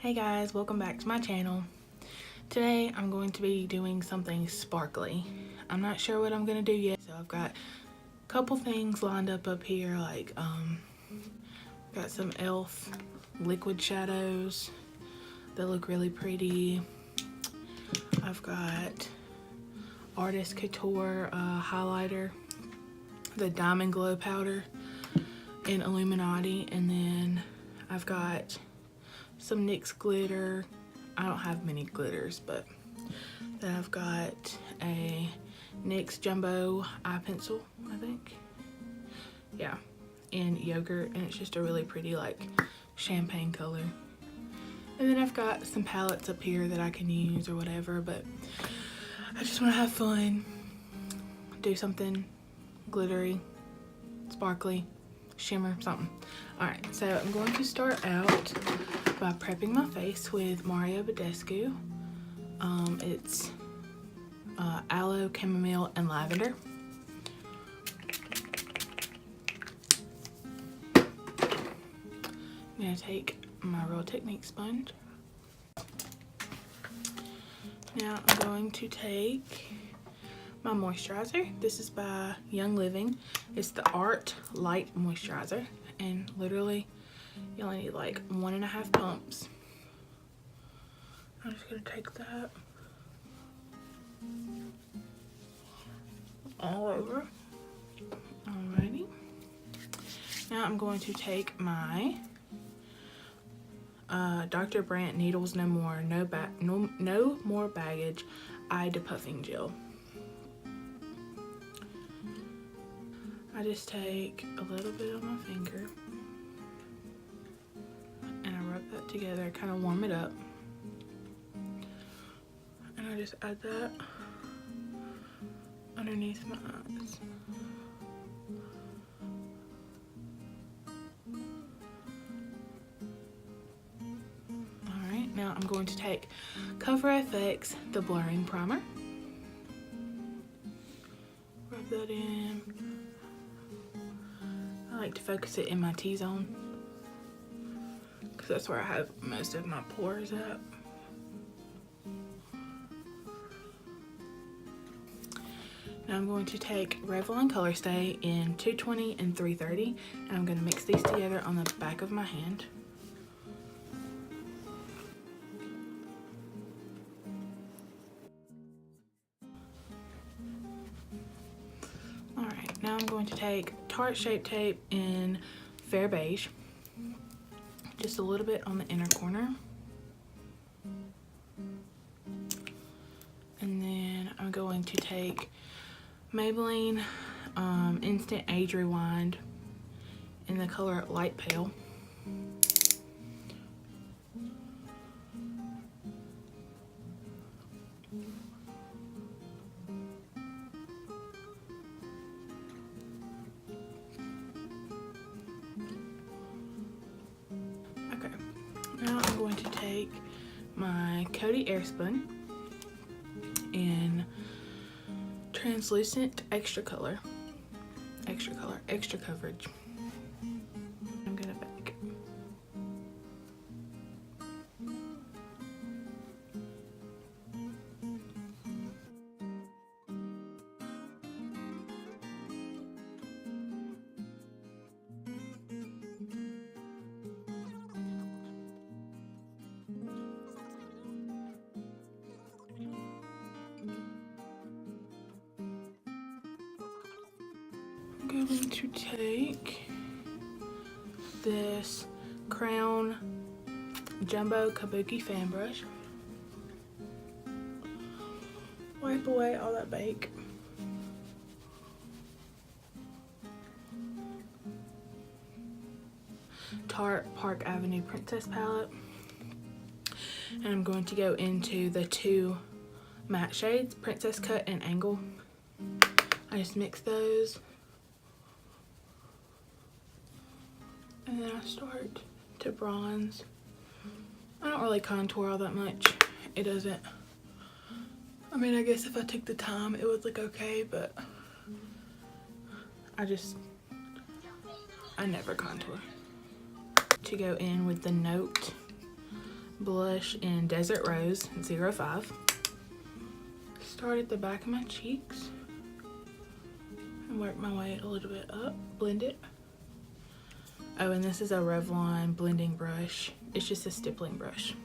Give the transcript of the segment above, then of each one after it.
Hey guys, welcome back to my channel. Today I'm going to be doing something sparkly. I'm not sure what I'm gonna do yet, so I've got a couple things lined up here, like got some e.l.f. liquid shadows that look really pretty. I've got Artist Couture highlighter, the Diamond Glow powder in Illuminati, and then I've got some NYX glitter. I don't have many glitters, but then I've got a NYX jumbo eye pencil, I think. Yeah, in yogurt, and it's just a really pretty like champagne color. And then I've got some palettes up here that I can use or whatever, but I just want to have fun, do something glittery, sparkly, shimmer, something. Alright, so I'm going to start out by prepping my face with Mario Badescu. It's aloe, chamomile, and lavender. I'm going to take my Real Technique sponge. Now I'm going to take my moisturizer. This is by Young Living. It's the Art Light Moisturizer, and literally you only need like 1.5 pumps. I'm just gonna take that all over. Alrighty. Now I'm going to take my Dr. Brandt Needles No More No More Baggage Eye Depuffing Gel. I just take a little bit on my finger and I rub that together, kind of warm it up, and I just add that underneath my eyes. Alright, now I'm going to take Cover FX The Blurring Primer. Rub that in. I like to focus it in my T-zone because that's where I have most of my pores at. Now I'm going to take Revlon Color Stay in 220 and 330, and I'm going to mix these together on the back of my hand. Alright, now I'm going to take Tarte Shape Tape in Fair Beige, just a little bit on the inner corner. And then I'm going to take Maybelline Instant Age Rewind in the color Light Pale. Okay, now I'm going to take my Coty Airspun in Translucent Extra Color, Extra Coverage. I'm gonna bake. I'm going to take this Crown Jumbo Kabuki fan brush, wipe away all that bake, Tarte Park Avenue Princess palette, and I'm going to go into the two matte shades, Princess Cut and Angle. I just mix those. And then I start to bronze. I don't really contour all that much. It doesn't, I mean, I guess if I took the time it would look okay, but I never contour. To go in with the Note blush in Desert Rose 05. Start at the back of my cheeks and work my way a little bit up, blend it. Oh, and this is a Revlon blending brush. It's just a stippling brush.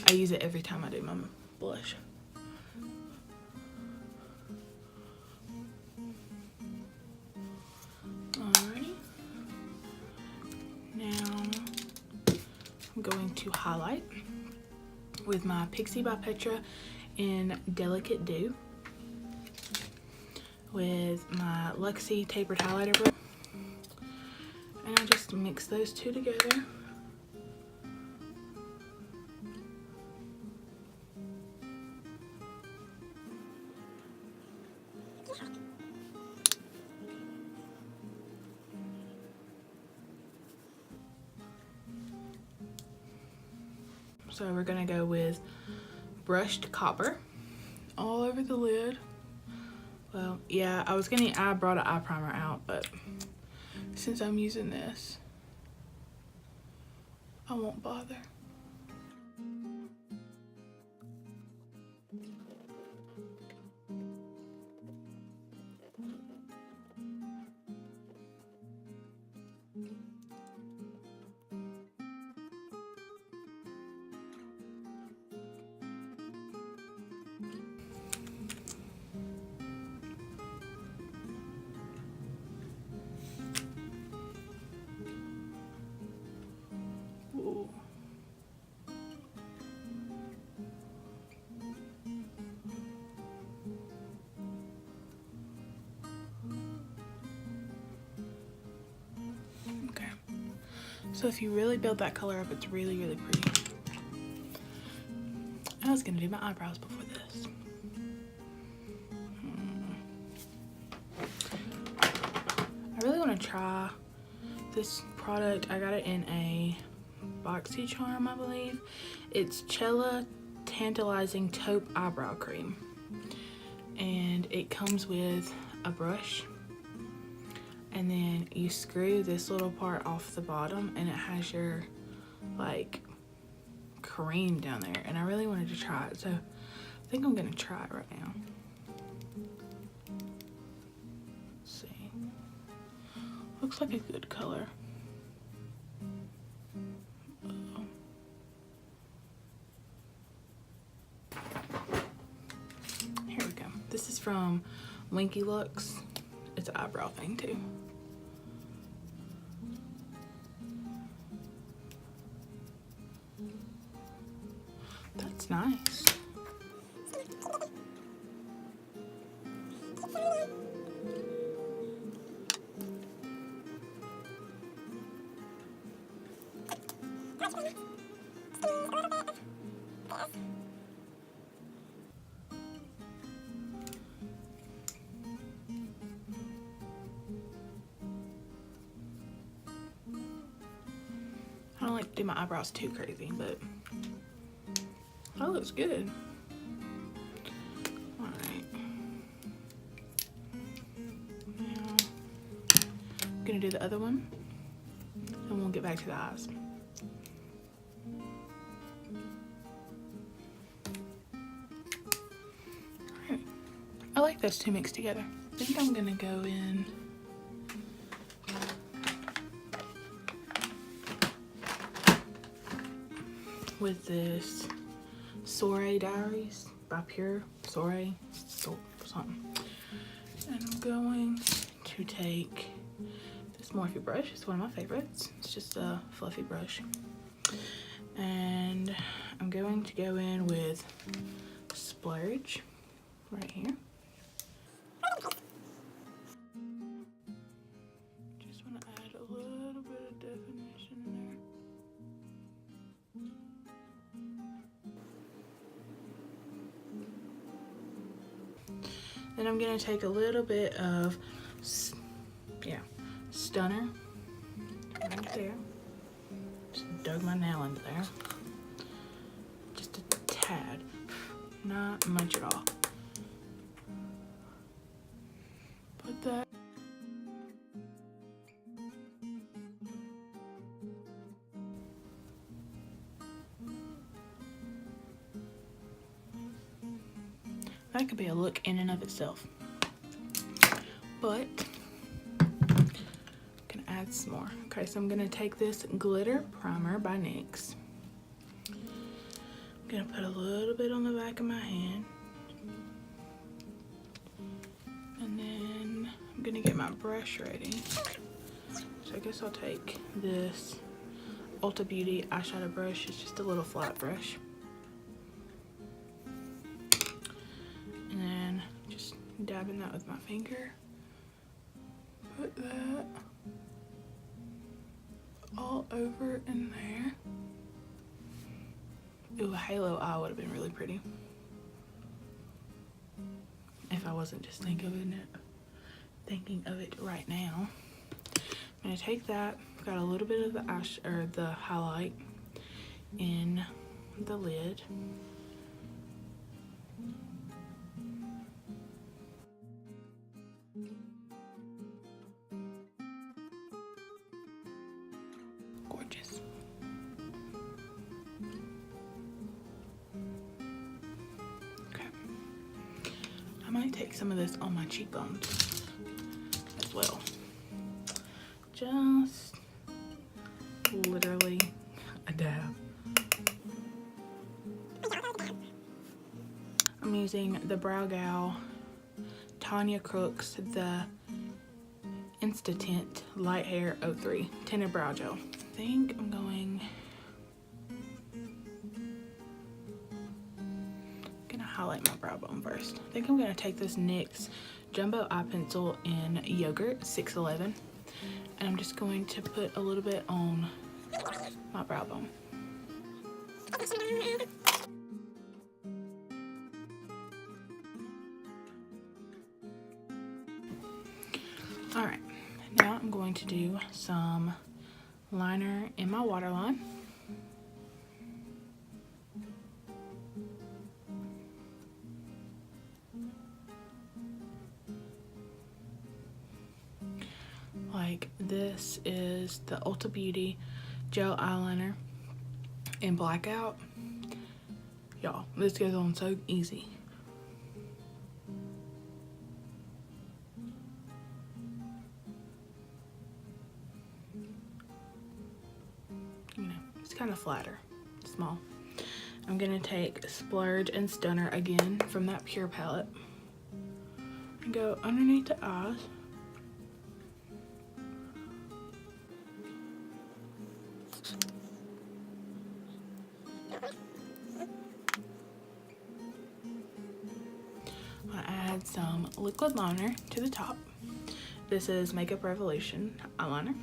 I use it every time I do my blush. Alrighty. Now I'm going to highlight with my Pixie by Petra in Delicate Dew with my Luxie tapered highlighter brush. And I just mix those two together. So we're gonna go with brushed copper all over the lid. Well, yeah, I brought an eye primer out, but since I'm using this, I won't bother. Ooh. Okay. So if you really build that color up, it's really, really pretty. I was gonna do my eyebrows before this. I really want to try this product. I got it in a BoxyCharm, I believe. It's Cella Tantalizing Taupe Eyebrow Cream. And it comes with a brush. And then you screw this little part off the bottom and it has your like cream down there. And I really wanted to try it, so I think I'm gonna try it right now. Let's see. Looks like a good color. Here we go. This is from Winky Looks. It's an eyebrow thing too. That's nice. I don't like to do my eyebrows too crazy, but that looks good. Alright. Now, I'm gonna do the other one, and we'll get back to the eyes. Alright. I like those two mixed together. I think I'm gonna go in with this Soiree Diaries by Pure Soiree something. And I'm going to take this Morphe brush. It's one of my favorites. It's just a fluffy brush. And I'm going to go in with Splurge right here. Just want to add a little bit of definition there. Then I'm gonna take a little bit of, Stunner right there. Just dug my nail into there. Just a tad, not much at all. Put that. that could be a look in and of itself. But gonna add some more. Okay, so I'm gonna take this glitter primer by NYX. I'm gonna put a little bit on the back of my hand. And then I'm gonna get my brush ready. So I guess I'll take this Ulta Beauty eyeshadow brush. It's just a little flat brush. And then just dabbing that with my finger. Put that all over in there. Ooh, a halo eye would have been really pretty if I wasn't just thinking of it right now. I'm gonna take that. Got a little bit of the highlight in the lid. Gorgeous. Okay. I might take some of this on my cheekbones as well. Just literally a dab. I'm using the Brow Gal Tanya Crooks, the Insta Tint Light Hair 03 Tinted Brow Gel. I think I'm gonna highlight my brow bone first. I think I'm gonna take this NYX Jumbo Eye Pencil in Yogurt 611. And I'm just going to put a little bit on my brow bone. All right, now I'm going to do some liner in my waterline. Like this is the Ulta Beauty gel eyeliner in Blackout. Y'all, this goes on so easy. You know, it's kind of flatter, small. I'm gonna take Splurge and Stunner again from that Pure palette and go underneath the eyes. Add some liquid liner to the top. This is Makeup Revolution eyeliner.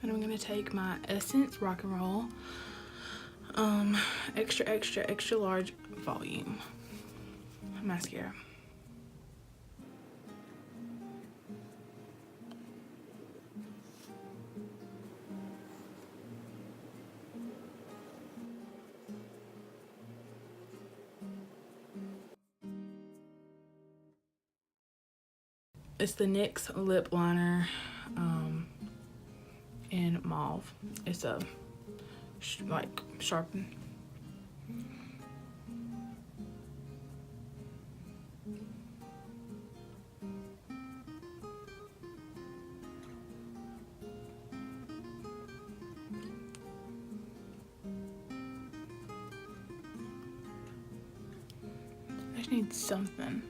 And I'm gonna take my Essence Rock and Roll extra large volume mascara. It's the NYX lip liner in mauve. It's a like sharpen. I just need something.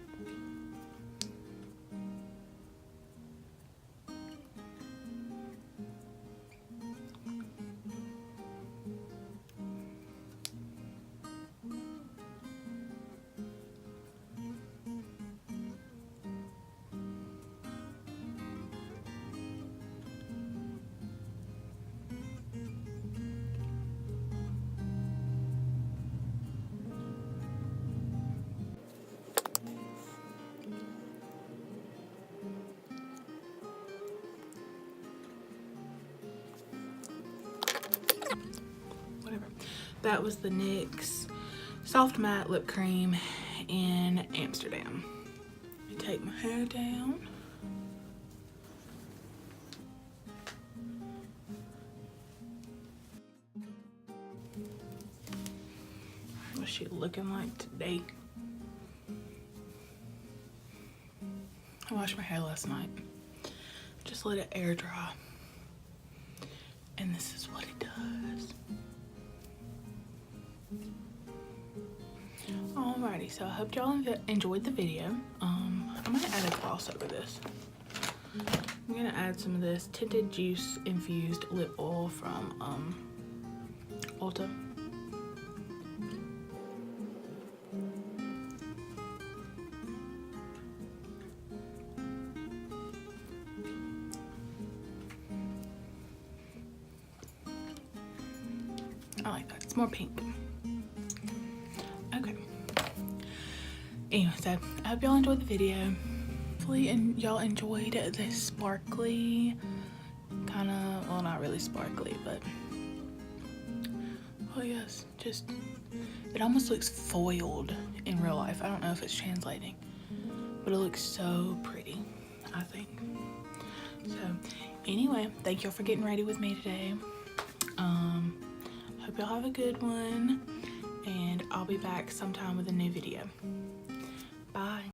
that was the NYX Soft Matte Lip Cream in Amsterdam. Let me take my hair down. What's she looking like today? I washed my hair last night. Just let it air dry. And this is what it does. Alrighty, so I hope y'all enjoyed the video. I might add a gloss over this. I'm gonna add some of this Tinted Juice Infused Lip Oil from Ulta. I like that. It's more pink. Okay. Anyway, so I hope y'all enjoyed the video. Hopefully y'all enjoyed this sparkly, kind of, well, not really sparkly, but, oh yes, just, it almost looks foiled in real life. I don't know if it's translating, but it looks so pretty, I think. So, anyway, thank y'all for getting ready with me today. Hope y'all have a good one, and I'll be back sometime with a new video.